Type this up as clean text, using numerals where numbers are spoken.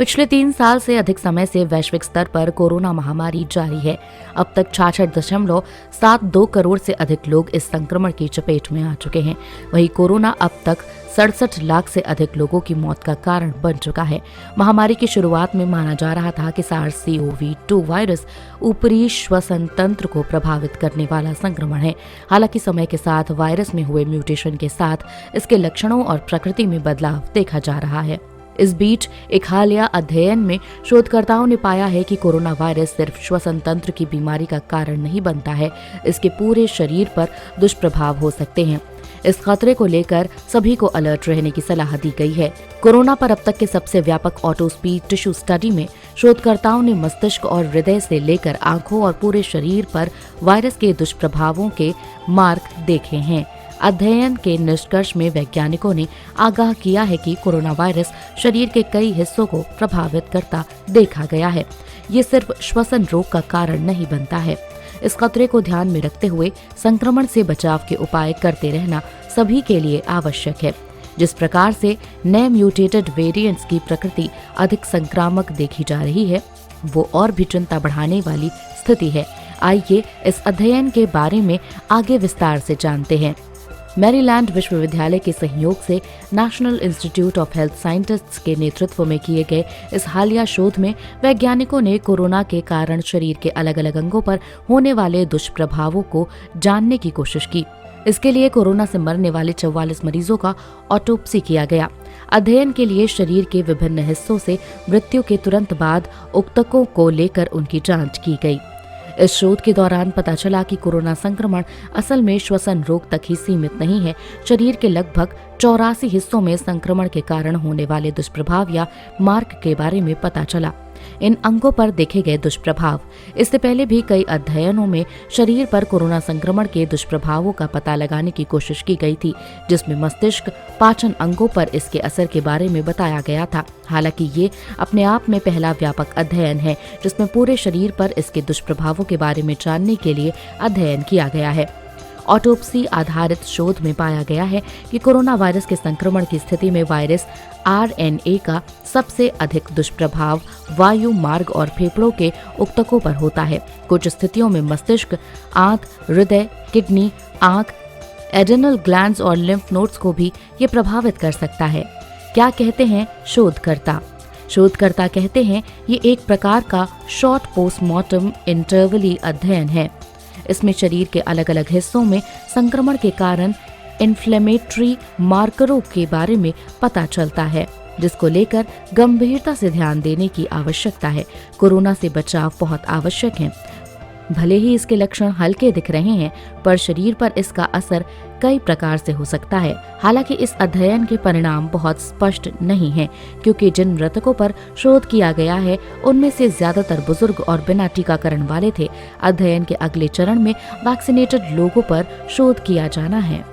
पिछले 3 साल से अधिक समय से वैश्विक स्तर पर कोरोना महामारी जारी है। अब तक 66.72 करोड़ से अधिक लोग इस संक्रमण की चपेट में आ चुके हैं। वहीं कोरोना अब तक 67 लाख से अधिक लोगों की मौत का कारण बन चुका है। महामारी की शुरुआत में माना जा रहा था कि SARS-CoV-2 वायरस ऊपरी श्वसन तंत्र को प्रभावित करने वाला संक्रमण है। हालांकि समय के साथ वायरस में हुए म्यूटेशन के साथ इसके लक्षणों और प्रकृति में बदलाव देखा जा रहा है। इस बीच एक हालिया अध्ययन में शोधकर्ताओं ने पाया है कि कोरोना वायरस सिर्फ श्वसन तंत्र की बीमारी का कारण नहीं बनता है, इसके पूरे शरीर पर दुष्प्रभाव हो सकते हैं। इस खतरे को लेकर सभी को अलर्ट रहने की सलाह दी गई है। कोरोना पर अब तक के सबसे व्यापक ऑटोस्पीड टिश्यू स्टडी में शोधकर्ताओं ने मस्तिष्क और हृदय से लेकर आंखों और पूरे शरीर पर वायरस के दुष्प्रभावों के मार्क देखे हैं। अध्ययन के निष्कर्ष में वैज्ञानिकों ने आगाह किया है कि कोरोना वायरस शरीर के कई हिस्सों को प्रभावित करता देखा गया है। ये सिर्फ श्वसन रोग का कारण नहीं बनता है। इस खतरे को ध्यान में रखते हुए संक्रमण से बचाव के उपाय करते रहना सभी के लिए आवश्यक है। जिस प्रकार से नए म्यूटेटेड वेरिएंट्स की प्रकृति अधिक संक्रामक देखी जा रही है, वो और भी चिंता बढ़ाने वाली स्थिति है। आइए इस अध्ययन के बारे में आगे विस्तार से जानते हैं। मैरीलैंड विश्वविद्यालय के सहयोग से national institute of health scientists के नेतृत्व में किए गए इस हालिया शोध में वैज्ञानिकों ने कोरोना के कारण शरीर के अलग अलग अंगों पर होने वाले दुष्प्रभावों को जानने की कोशिश की। इसके लिए कोरोना से मरने वाले 44 मरीजों का ऑटोप्सी किया गया। अध्ययन के लिए शरीर के विभिन्न हिस्सों से मृत्यु के तुरंत बाद ऊतकों को लेकर उनकी जांच की गई। इस शोध के दौरान पता चला कि कोरोना संक्रमण असल में श्वसन रोग तक ही सीमित नहीं है। शरीर के लगभग 84 हिस्सों में संक्रमण के कारण होने वाले दुष्प्रभाव या मार्क के बारे में पता चला। इन अंगों पर देखे गए दुष्प्रभाव। इससे पहले भी कई अध्ययनों में शरीर पर कोरोना संक्रमण के दुष्प्रभावों का पता लगाने की कोशिश की गई थी, जिसमें मस्तिष्क, पाचन अंगों पर इसके असर के बारे में बताया गया था। हालांकि ये अपने आप में पहला व्यापक अध्ययन है जिसमें पूरे शरीर पर इसके दुष्प्रभावों के बारे में जानने के लिए अध्ययन किया गया है। ऑटोप्सी आधारित शोध में पाया गया है कि कोरोना वायरस के संक्रमण की स्थिति में वायरस RNA का सबसे अधिक दुष्प्रभाव वायु मार्ग और फेफड़ों के ऊतकों पर होता है। कुछ स्थितियों में मस्तिष्क, आंत, हृदय, किडनी, आंख, एड्रेनल ग्लैंड्स और लिम्फ नोड्स को भी ये प्रभावित कर सकता है। क्या कहते हैं शोधकर्ता? शोधकर्ता कहते हैं ये एक प्रकार का शॉर्ट पोस्टमार्टम इंटरवली अध्ययन है। इसमें शरीर के अलग अलग हिस्सों में संक्रमण के कारण इन्फ्लेमेटरी मार्करों के बारे में पता चलता है, जिसको लेकर गंभीरता से ध्यान देने की आवश्यकता है। कोरोना से बचाव बहुत आवश्यक है। भले ही इसके लक्षण हल्के दिख रहे हैं, पर शरीर पर इसका असर कई प्रकार से हो सकता है। हालांकि इस अध्ययन के परिणाम बहुत स्पष्ट नहीं हैं, क्योंकि जिन मृतकों पर शोध किया गया है उनमें से ज्यादातर बुजुर्ग और बिना टीकाकरण वाले थे। अध्ययन के अगले चरण में वैक्सीनेटेड लोगों पर शोध किया जाना है।